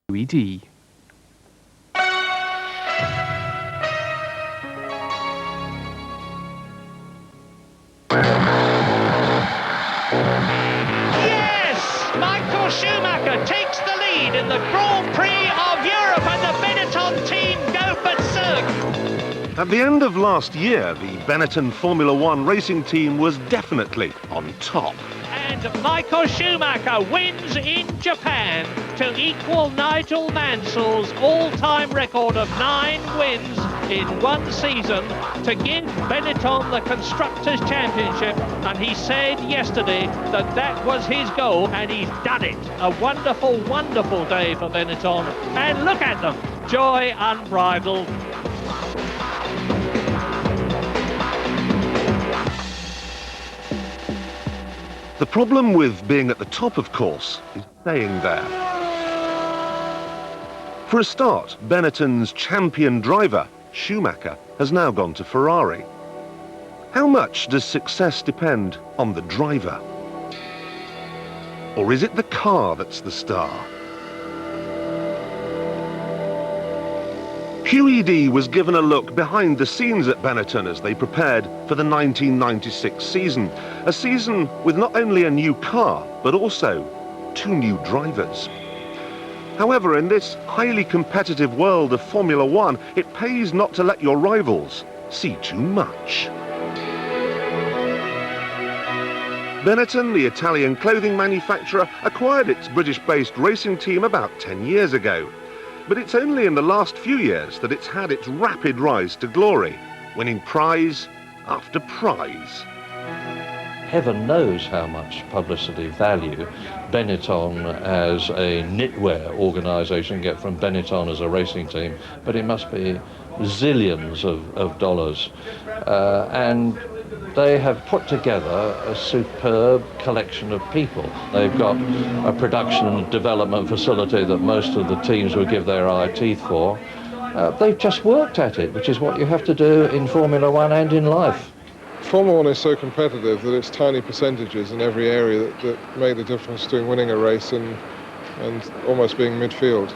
QED. Yes! Michael Schumacher takes the lead in the Grand Prix of Europe, and the Benetton team go berserk. At the end of last year, the Benetton Formula One racing team was definitely on top. And Michael Schumacher wins in Japan to equal Nigel Mansell's all-time record of 9 wins in one season, to give Benetton the Constructors' Championship. And he said yesterday that that was his goal, and he's done it. A wonderful, wonderful day for Benetton. And look at them, joy unbridled. The problem with being at the top, of course, is staying there. For a start, Benetton's champion driver, Schumacher, has now gone to Ferrari. How much does success depend on the driver? Or is it the car that's the star? QED was given a look behind the scenes at Benetton as they prepared for the 1996 season. A season with not only a new car, but also 2 new drivers. However, in this highly competitive world of Formula One, it pays not to let your rivals see too much. Benetton, the Italian clothing manufacturer, acquired its British-based racing team about 10 years ago. But it's only in the last few years that it's had its rapid rise to glory, winning prize after prize. Heaven knows how much publicity value Benetton as a knitwear organisation get from Benetton as a racing team, but it must be zillions of dollars. And they have put together a superb collection of people. They've got a production and development facility that most of the teams would give their eye teeth for. They've just worked at it, which is what you have to do in Formula One and in life. Formula One is so competitive that it's tiny percentages in every area that make the difference between winning a race and almost being midfield.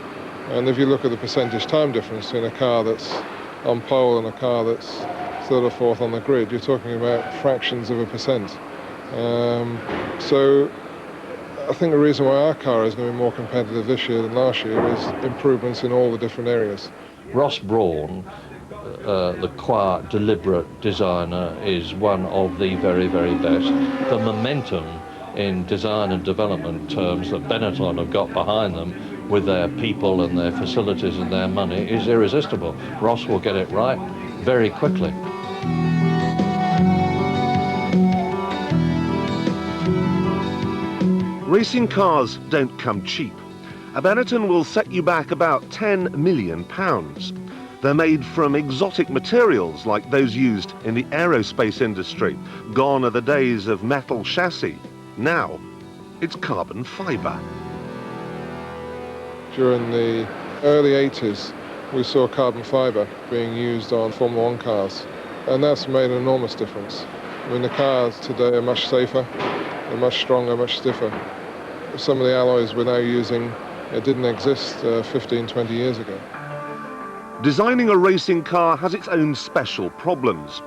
And if you look at the percentage time difference between a car that's on pole and a car that's 3rd or 4th on the grid, you're talking about fractions of a percent. So I think the reason why our car is going to be more competitive this year than last year is improvements in all the different areas. Ross Brawn, the quiet, deliberate designer, is one of the very, very best. The momentum in design and development terms that Benetton have got behind them with their people and their facilities and their money is irresistible. Ross will get it right very quickly. Racing cars don't come cheap. A Benetton will set you back about £10 million. They're made from exotic materials like those used in the aerospace industry. Gone are the days of metal chassis. Now, it's carbon fibre. During the early 80s, we saw carbon fibre being used on Formula One cars, and that's made an enormous difference. I mean, the cars today are much safer, they're much stronger, much stiffer. Some of the alloys we're now using didn't exist 15, 20 years ago. Designing a racing car has its own special problems.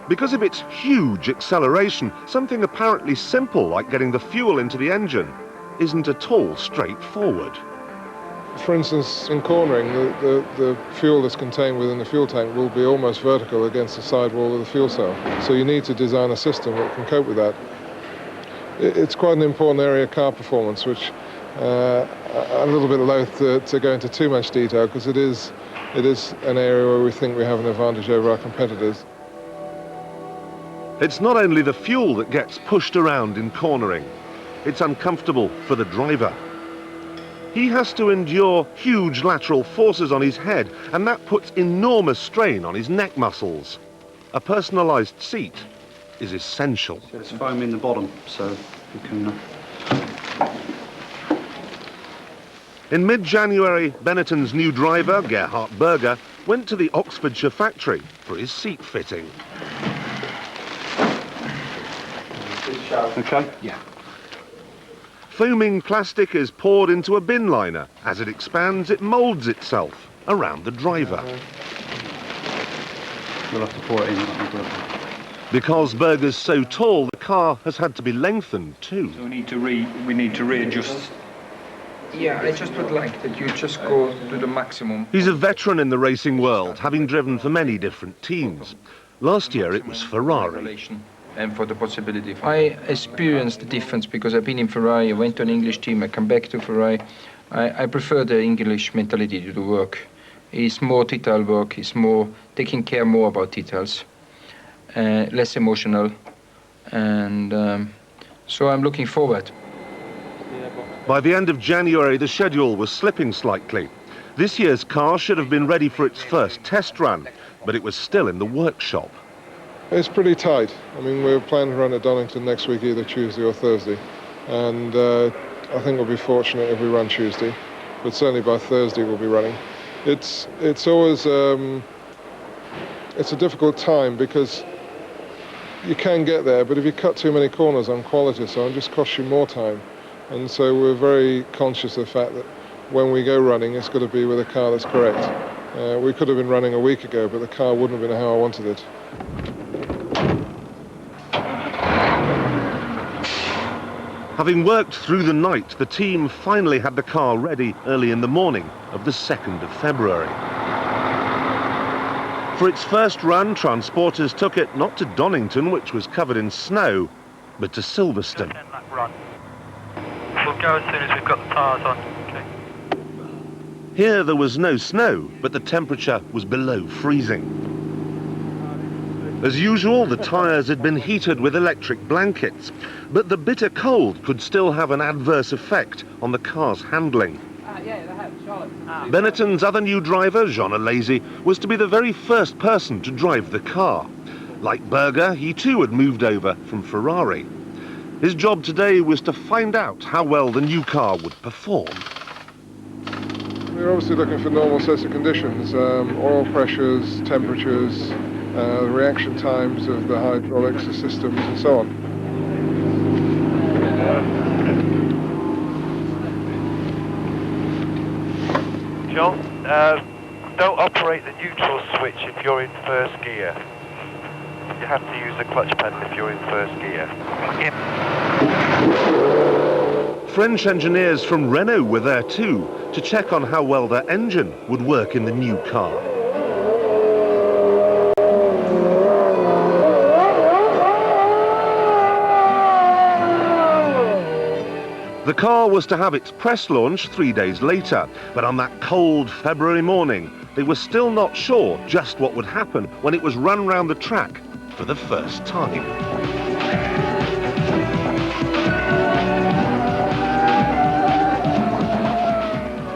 Because of its huge acceleration, something apparently simple like getting the fuel into the engine isn't at all straightforward. For instance, in cornering, the fuel that's contained within the fuel tank will be almost vertical against the sidewall of the fuel cell. So you need to design a system that can cope with that. It's quite an important area of car performance, which I'm a little bit loath to go into too much detail, because it is an area where we think we have an advantage over our competitors. It's not only the fuel that gets pushed around in cornering. It's uncomfortable for the driver. He has to endure huge lateral forces on his head, and that puts enormous strain on his neck muscles. A personalised seat is essential. There's foam in the bottom, so you can... In mid-January, Benetton's new driver, Gerhard Berger, went to the Oxfordshire factory for his seat fitting. Okay? Yeah. foaming plastic is poured into a bin liner. As it expands, it moulds itself around the driver. We'll have to pour it in. Because Berger's so tall, the car has had to be lengthened too. So we need to readjust. Yeah, I just would like that you just go to the maximum. He's a veteran in the racing world, having driven for many different teams. Last year it was Ferrari. And for the possibility. I experienced the difference because I've been in Ferrari, I went to an English team, I come back to Ferrari. I prefer the English mentality to the work. It's more detail work, it's more taking care more about details, less emotional, and so I'm looking forward. By the end of January, the schedule was slipping slightly. This year's car should have been ready for its first test run, but it was still in the workshop. It's pretty tight. I mean, we're planning to run at Donington next week, either Tuesday or Thursday. And I think we'll be fortunate if we run Tuesday, but certainly by Thursday we'll be running. It's always, it's a difficult time because you can get there, but if you cut too many corners on quality, so it just costs you more time. And so we're very conscious of the fact that when we go running, it's got to be with a car that's correct. We could have been running a week ago, but the car wouldn't have been how I wanted it. Having worked through the night, the team finally had the car ready early in the morning of the 2nd of February. For its first run, transporters took it not to Donington, which was covered in snow, but to Silverstone. We'll go as soon as we've got the tyres on. Okay. Here there was no snow, but the temperature was below freezing. As usual, the tyres had been heated with electric blankets, but the bitter cold could still have an adverse effect on the car's handling. Benetton's other new driver, Jean Alesi, was to be the very first person to drive the car. Like Berger, he too had moved over from Ferrari. His job today was to find out how well the new car would perform. We're obviously looking for normal sets of conditions, oil pressures, temperatures, reaction times of the hydraulics, the systems, and so on. John, don't operate the neutral switch if you're in first gear. You have to use the clutch pedal if you're in first gear. French engineers from Renault were there too, to check on how well their engine would work in the new car. The car was to have its press launch 3 days later, but on that cold February morning, they were still not sure just what would happen when it was run round the track for the first time.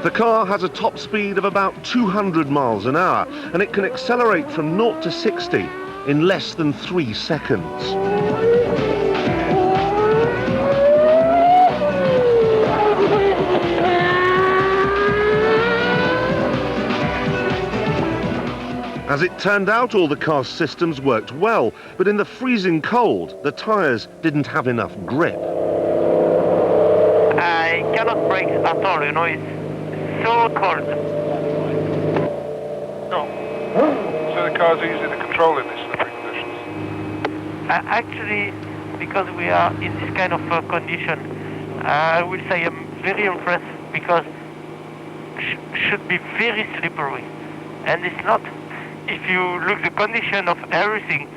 The car has a top speed of about 200 miles an hour, and it can accelerate from 0 to 60 in less than 3 seconds. As it turned out, all the car's systems worked well, but in the freezing cold, the tyres didn't have enough grip. I cannot brake at all, you know, it's so cold. No. So the car's easy to control in these slippery conditions? Actually, because we are in this kind of condition, I will say I'm very impressed because should be very slippery. And it's not. If you look the condition of everything,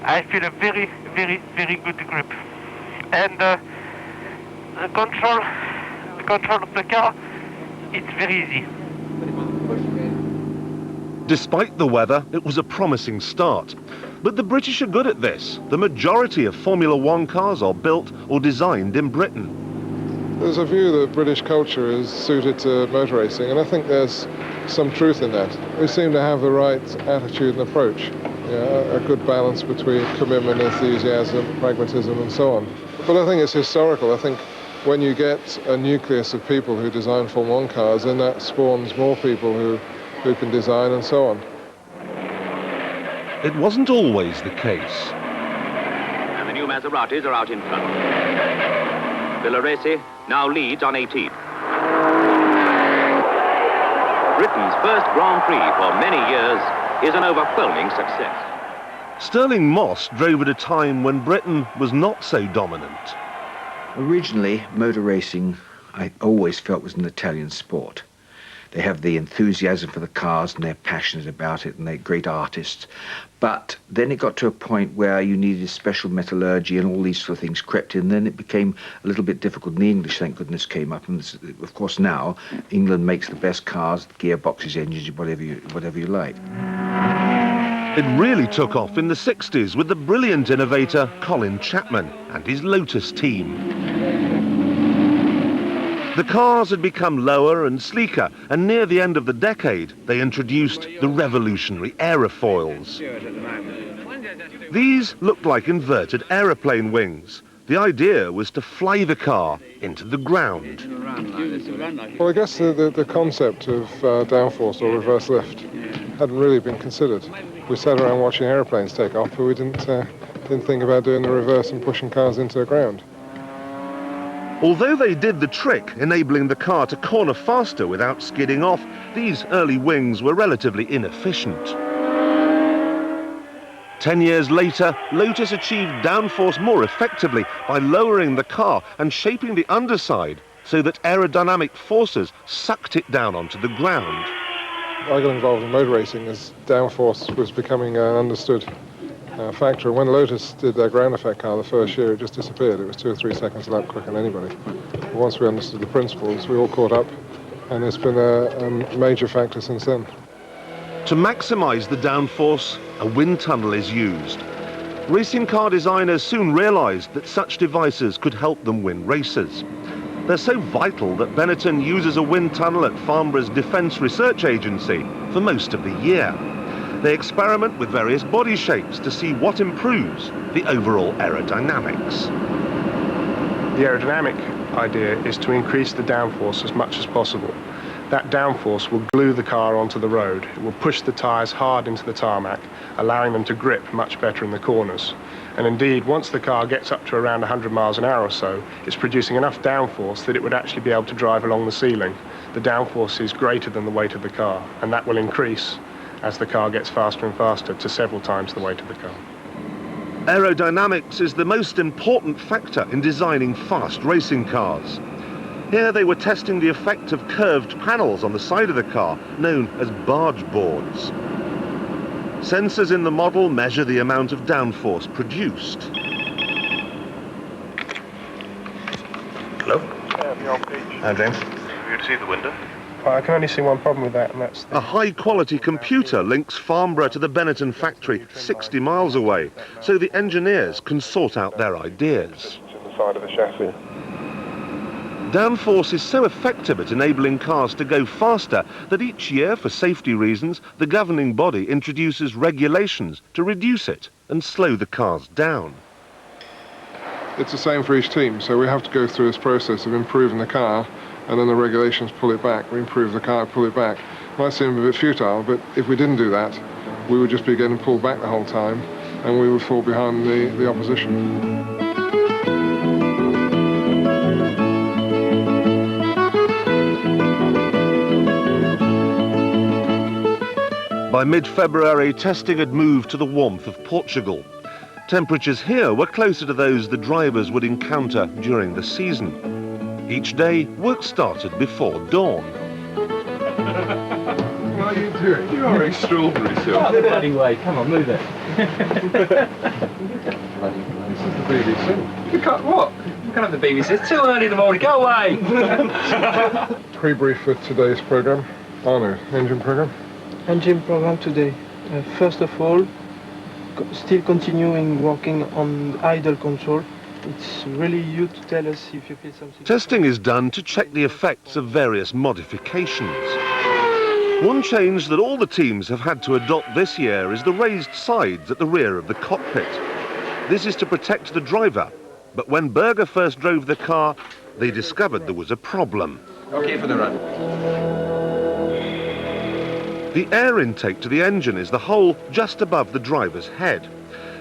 I feel a very, very, very good grip. And the control of the car, it's very easy. Despite the weather, it was a promising start. But the British are good at this. The majority of Formula One cars are built or designed in Britain. There's a view that British culture is suited to motor racing, and I think there's some truth in that. We seem to have the right attitude and approach, a good balance between commitment, enthusiasm, pragmatism, and so on. But I think it's historical. I think when you get a nucleus of people who design Formula One cars, then that spawns more people who can design and so on. It wasn't always the case. And the new Maseratis are out in front. Villaresi now leads on 18th. Britain's first Grand Prix for many years is an overwhelming success. Stirling Moss drove at a time when Britain was not so dominant. Originally, motor racing, I always felt, was an Italian sport. They have the enthusiasm for the cars and they're passionate about it and they're great artists. But then it got to a point where you needed special metallurgy and all these sort of things crept in. Then it became a little bit difficult. And the English, thank goodness, came up. And of course now, England makes the best cars, gearboxes, engines, whatever you like. It really took off in the 60s with the brilliant innovator Colin Chapman and his Lotus team. The cars had become lower and sleeker, and near the end of the decade, they introduced the revolutionary aerofoils. These looked like inverted aeroplane wings. The idea was to fly the car into the ground. Well, I guess the concept of downforce or reverse lift hadn't really been considered. We sat around watching aeroplanes take off, but we didn't think about doing the reverse and pushing cars into the ground. Although they did the trick, enabling the car to corner faster without skidding off, these early wings were relatively inefficient. 10 years later, Lotus achieved downforce more effectively by lowering the car and shaping the underside so that aerodynamic forces sucked it down onto the ground. I got involved in motor racing as downforce was becoming an understood factor. And when Lotus did their ground effect car the first year, it just disappeared. It was 2 or 3 seconds a lap quicker than anybody. But once we understood the principles, we all caught up, and it's been a major factor since then. To maximise the downforce, a wind tunnel is used. Racing car designers soon realised that such devices could help them win races. They're so vital that Benetton uses a wind tunnel at Farnborough's Defence Research Agency for most of the year. They experiment with various body shapes to see what improves the overall aerodynamics. The aerodynamic idea is to increase the downforce as much as possible. That downforce will glue the car onto the road. It will push the tyres hard into the tarmac, allowing them to grip much better in the corners. And indeed, once the car gets up to around 100 miles an hour or so, it's producing enough downforce that it would actually be able to drive along the ceiling. The downforce is greater than the weight of the car, and that will increase as the car gets faster and faster to several times the weight of the car. Aerodynamics is the most important factor in designing fast racing cars. Here they were testing the effect of curved panels on the side of the car, known as barge boards. Sensors in the model measure the amount of downforce produced. Hello? Hi, James. You to see the window? I can only see one problem with that, and that's A high-quality computer links Farnborough to the Benetton factory 60 miles away, so the engineers can sort out their ideas. the side of the chassis. Downforce is so effective at enabling cars to go faster that each year, for safety reasons, the governing body introduces regulations to reduce it and slow the cars down. It's the same for each team, so we have to go through this process of improving the car, and then the regulations pull it back. We improve the car, pull it back. Might seem a bit futile, but if we didn't do that, we would just be getting pulled back the whole time, and we would fall behind the opposition. By mid-February, testing had moved to the warmth of Portugal. Temperatures here were closer to those the drivers would encounter during the season. Each day, work started before dawn. What are you doing? You are extraordinary, Phil. Out the bloody way, come on, move it. This is the BBC. You can't, what? You can't have the BBC, it's too early in the morning, go away! Pre-brief for today's programme. Arno, engine programme. Engine program today. First of all, still continuing working on idle control. It's really you to tell us if you feel something. Testing is done to check the effects of various modifications. One change that all the teams have had to adopt this year is the raised sides at the rear of the cockpit. This is to protect the driver, but when Berger first drove the car, they discovered there was a problem. Okay for the run. The air intake to the engine is the hole just above the driver's head.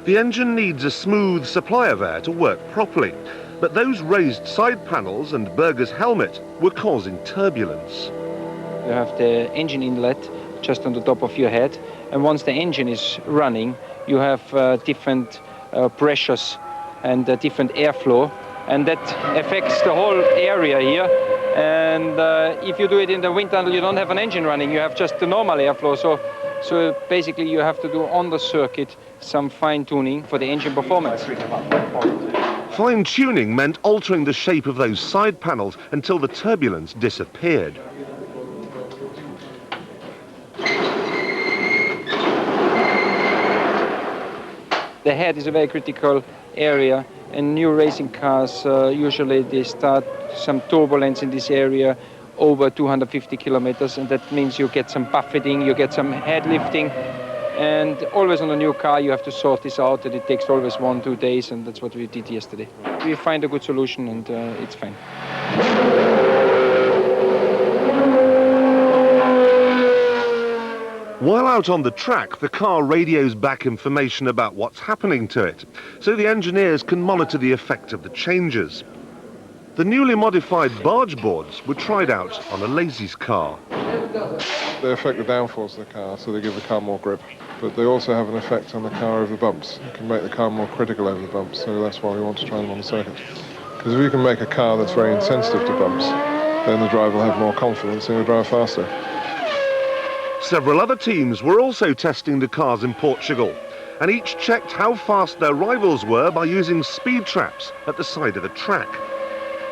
The engine needs a smooth supply of air to work properly, But those raised side panels and Berger's helmet were causing turbulence. You have the engine inlet just on the top of your head, and once the engine is running, you have different pressures and different airflow, and that affects the whole area here. And if you do it in the wind tunnel, you don't have an engine running, you have just the normal airflow. So basically you have to do on the circuit some fine-tuning for the engine performance. Fine-tuning meant altering the shape of those side panels until the turbulence disappeared. The head is a very critical area, and new racing cars, usually they start some turbulence in this area over 250 kilometers, and that means you get some buffeting, you get some head lifting, and always on a new car you have to sort this out, and it takes always 1-2 days, and that's what we did yesterday. We find a good solution, and it's fine. While out on the track, the car radios back information about what's happening to it, so the engineers can monitor the effect of the changes. The newly modified barge boards were tried out on a Lazy's car. They affect the downforce of the car, so they give the car more grip. But they also have an effect on the car over the bumps. You can make the car more critical over the bumps, so that's why we want to try them on the circuit. Because if you can make a car that's very insensitive to bumps, then the driver will have more confidence and he'll drive faster. Several other teams were also testing the cars in Portugal, and each checked how fast their rivals were by using speed traps at the side of the track.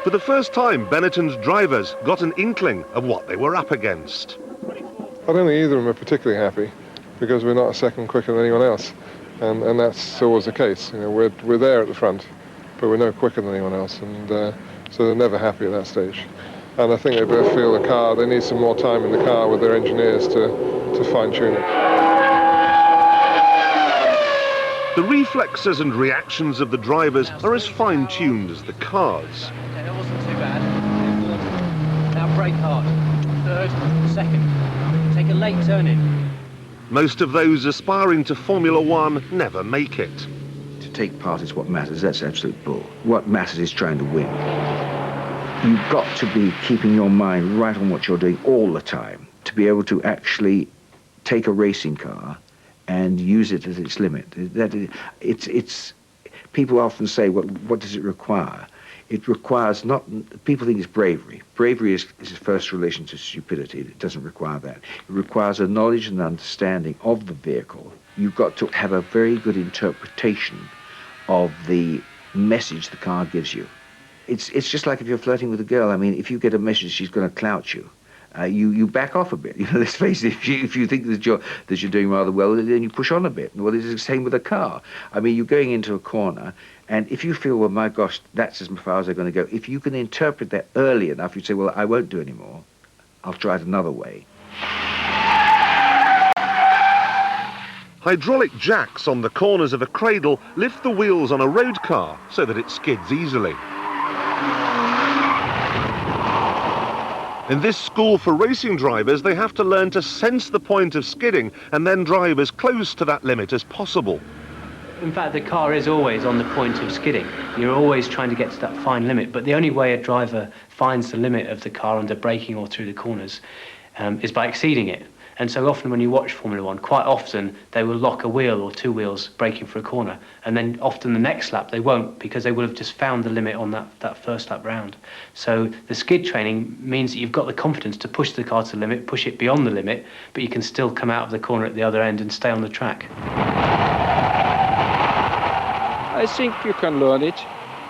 For the first time, Benetton's drivers got an inkling of what they were up against. I don't think either of them are particularly happy, because we're not a second quicker than anyone else, and that's always the case. You know, we're there at the front, but we're no quicker than anyone else, and so they're never happy at that stage. And I think they both feel the car, they need some more time in the car with their engineers to fine-tune it. The reflexes and reactions of the drivers are as fine-tuned as the cars. Okay, that wasn't too bad. Now brake hard. Third, second. Take a late turn in. Most of those aspiring to Formula One never make it. To take part is what matters. That's absolute bull. What matters is trying to win. You've got to be keeping your mind right on what you're doing all the time to be able to actually take a racing car and use it at its limit. People often say, what does it require? It requires not, people think it's bravery. Bravery is its first relation to stupidity. It doesn't require that. It requires a knowledge and understanding of the vehicle. You've got to have a very good interpretation of the message the car gives you. It's just like if you're flirting with a girl. I mean, if you get a message she's going to clout you, you back off a bit. You know, let's face it. If you think that you're doing rather well, then you push on a bit. Well, it's the same with a car. I mean, you're going into a corner, and if you feel, well, my gosh, that's as far as they're going to go. If you can interpret that early enough, you say, well, I won't do any more. I'll try it another way. Hydraulic jacks on the corners of a cradle lift the wheels on a road car so that it skids easily. In this school for racing drivers, they have to learn to sense the point of skidding and then drive as close to that limit as possible. In fact, the car is always on the point of skidding. You're always trying to get to that fine limit, but the only way a driver finds the limit of the car under braking or through the corners is by exceeding it. And so often when you watch Formula One, quite often they will lock a wheel or two wheels braking for a corner, and then often the next lap they won't, because they will have just found the limit on that first lap round. So the skid training means that you've got the confidence to push the car to the limit, push it beyond the limit, but you can still come out of the corner at the other end and stay on the track. I think you can learn it.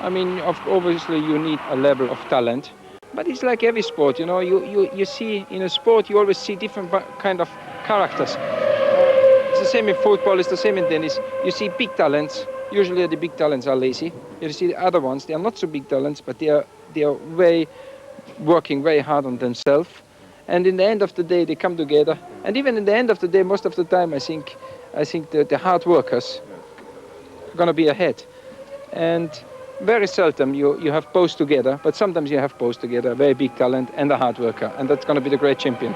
I mean, obviously you need a level of talent. But it's like every sport, you know, you see in a sport, you always see different kind of characters. It's the same in football, it's the same in tennis. You see big talents, usually the big talents are lazy. You see the other ones, they are not so big talents, but they are working very hard on themselves. And in the end of the day, they come together. And even in the end of the day, most of the time, I think the hard workers are going to be ahead. And very seldom you have both together, but sometimes you have both together, a very big talent and a hard worker, and that's going to be the great champion.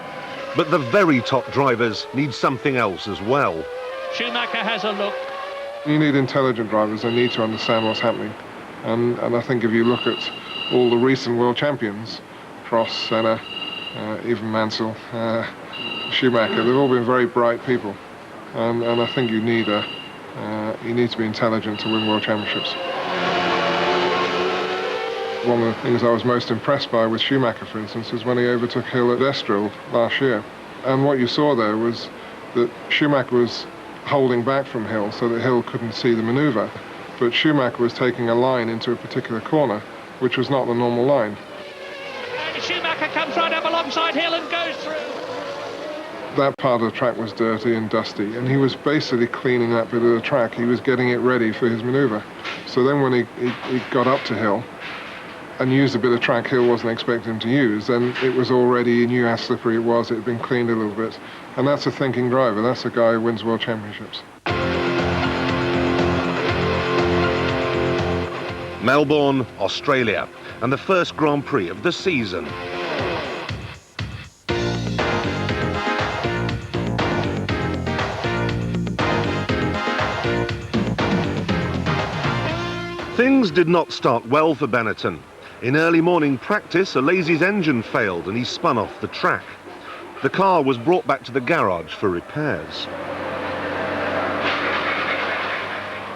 But the very top drivers need something else as well. Schumacher has a look. You need intelligent drivers. They need to understand what's happening. And I think if you look at all the recent world champions, Prost, Senna, even Mansell, Schumacher, they've all been very bright people. And I think you need to be intelligent to win world championships. One of the things I was most impressed by with Schumacher, for instance, was when he overtook Hill at Estoril last year. And what you saw there was that Schumacher was holding back from Hill so that Hill couldn't see the manoeuvre. But Schumacher was taking a line into a particular corner, which was not the normal line. And Schumacher comes right up alongside Hill and goes through. That part of the track was dirty and dusty, and he was basically cleaning that bit of the track. He was getting it ready for his manoeuvre. So then when he got up to Hill and used a bit of track Hill wasn't expecting him to use, then it was already, he knew how slippery it was, it had been cleaned a little bit. And that's a thinking driver, that's a guy who wins world championships. Melbourne, Australia, and the first Grand Prix of the season. Things did not start well for Benetton. In early morning practice, Alesi's engine failed and he spun off the track. The car was brought back to the garage for repairs.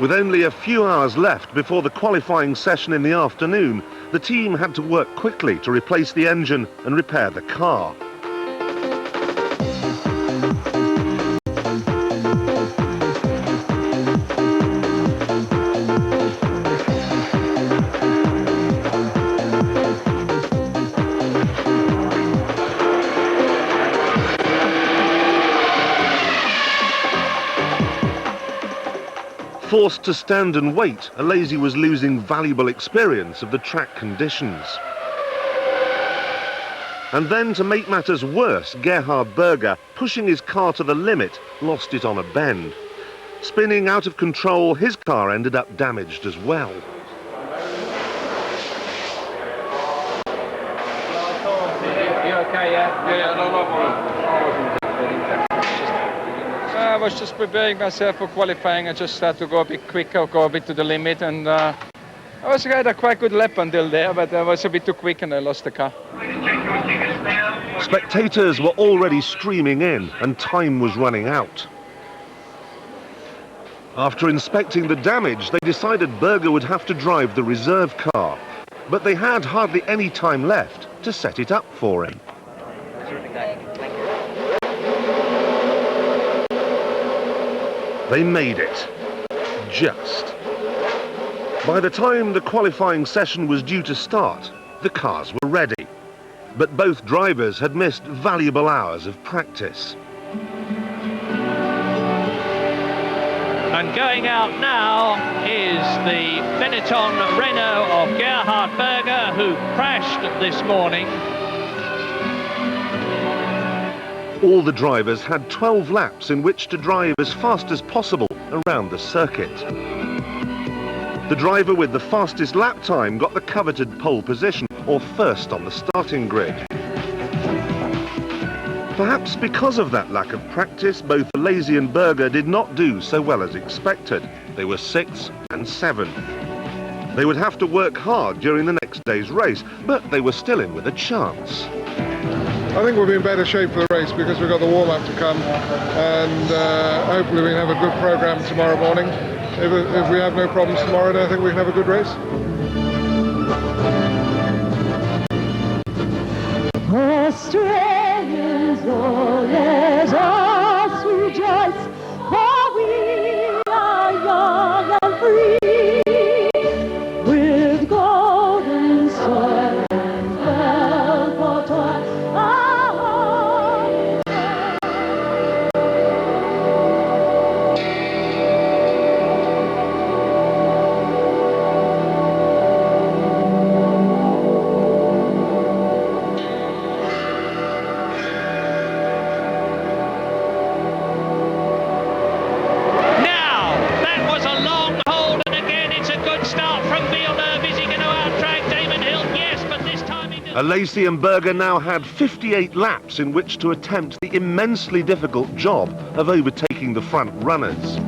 With only a few hours left before the qualifying session in the afternoon, the team had to work quickly to replace the engine and repair the car. Forced to stand and wait, Alesi was losing valuable experience of the track conditions. And then, to make matters worse, Gerhard Berger, pushing his car to the limit, lost it on a bend. Spinning out of control, his car ended up damaged as well. You okay, yeah? Yeah, no problem. I was just preparing myself for qualifying. I just had to go a bit quicker, go a bit to the limit, and I had a quite good lap until there, but I was a bit too quick and I lost the car. Spectators were already streaming in and time was running out. After inspecting the damage, they decided Berger would have to drive the reserve car, but they had hardly any time left to set it up for him. They made it. Just. By the time the qualifying session was due to start, the cars were ready. But both drivers had missed valuable hours of practice. And going out now is the Benetton Renault of Gerhard Berger, who crashed this morning. All the drivers had 12 laps in which to drive as fast as possible around the circuit. The driver with the fastest lap time got the coveted pole position, or first on the starting grid. Perhaps because of that lack of practice, both Alesi and Berger did not do so well as expected. They were 6th and 7th. They would have to work hard during the next day's race, but they were still in with a chance. I think we'll be in better shape for the race because we've got the warm-up to come, and hopefully we can have a good program tomorrow morning. If we have no problems tomorrow, then I think we can have a good race. Australians, oh, let us rejoice, for we are young and free, with golden soil and wealth for toil. Alesi and Berger now had 58 laps in which to attempt the immensely difficult job of overtaking the front runners.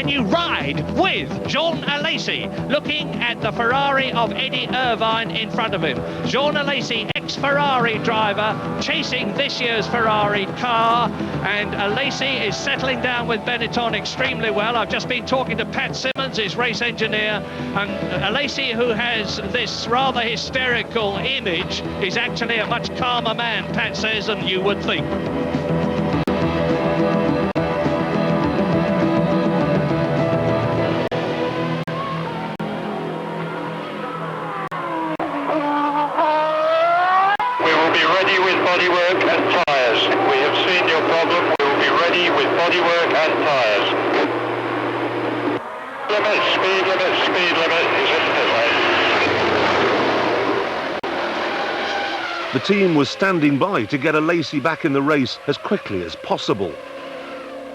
and you ride with Jean Alesi, looking at the Ferrari of Eddie Irvine in front of him. Jean Alesi, ex-Ferrari driver, chasing this year's Ferrari car, and Alesi is settling down with Benetton extremely well. I've just been talking to Pat Simmons, his race engineer, and Alesi, who has this rather hysterical image, is actually a much calmer man, Pat says, than you would think. Bodywork and tyres. We have seen your problem. We will be ready with bodywork and tyres. Speed limit is in pit lane. The team was standing by to get Alesi back in the race as quickly as possible.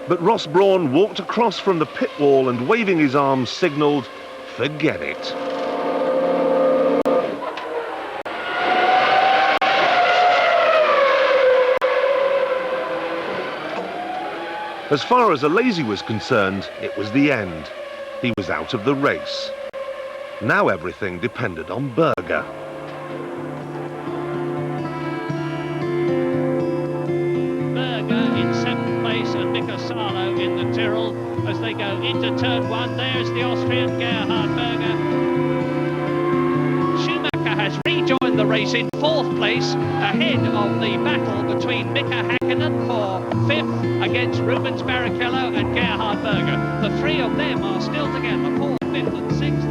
But Ross Brawn walked across from the pit wall and, waving his arms, signalled, "Forget it." As far as Alesi was concerned, it was the end. He was out of the race. Now everything depended on Berger. Berger in 7th place and Mika Salo in the Tyrrell as they go into turn 1. There's the Austrian Gerhard Berger. Schumacher has rejoined the race in 4th place, ahead of the battle between Mika Häkkinen for 5th against Rubens Barrichello and Gerhard Berger. The three of them are still together, 4th, 5th and 6th.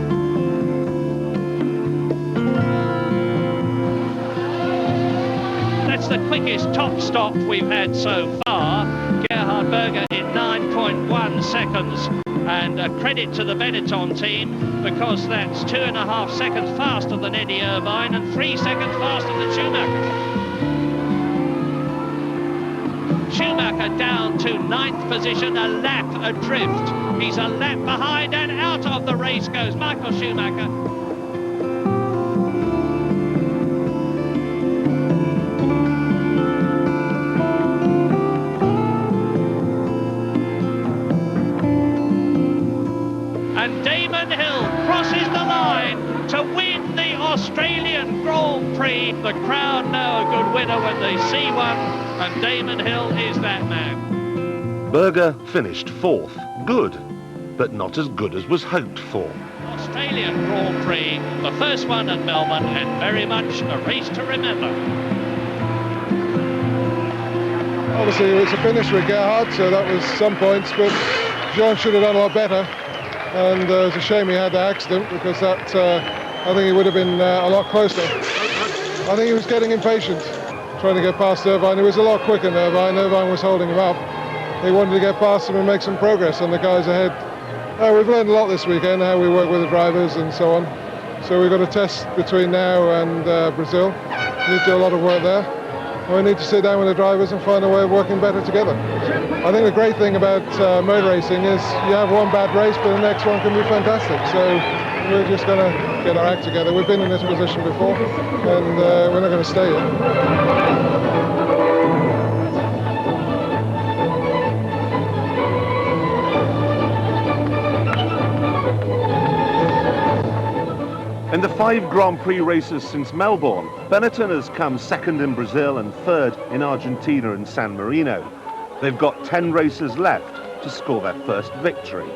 That's the quickest top stop we've had so far. Gerhard Berger in 9.1 seconds. And a credit to the Benetton team, because that's 2.5 seconds faster than Eddie Irvine and 3 seconds faster than Schumacher. Schumacher down to 9th position, a lap adrift. He's a lap behind, and out of the race goes Michael Schumacher. And Damon Hill crosses the line to win the Australian Grand Prix. The crowd know a good winner when they see one, and Damon Hill is that man. Berger finished 4th. Good, but not as good as was hoped for. Australian Grand Prix, the first one at Melbourne, and very much a race to remember. Obviously, it was a finish with Gerhard, so that was some points, but Jean should have done a lot better. And it's a shame he had the accident, because that I think he would have been a lot closer. I think he was getting impatient, trying to get past Irvine. He was a lot quicker than Irvine. Irvine was holding him up. He wanted to get past him and make some progress on the guys ahead. We've learned a lot this weekend, how we work with the drivers and so on. So we've got a test between now and Brazil. We need to do a lot of work there. And we need to sit down with the drivers and find a way of working better together. I think the great thing about motor racing is you have one bad race, but the next one can be fantastic. So we're just going to get our act together. We've been in this position before, and we're not going to stay here. In the 5 Grand Prix races since Melbourne, Benetton has come 2nd in Brazil and 3rd in Argentina and San Marino. They've got 10 races left to score their first victory.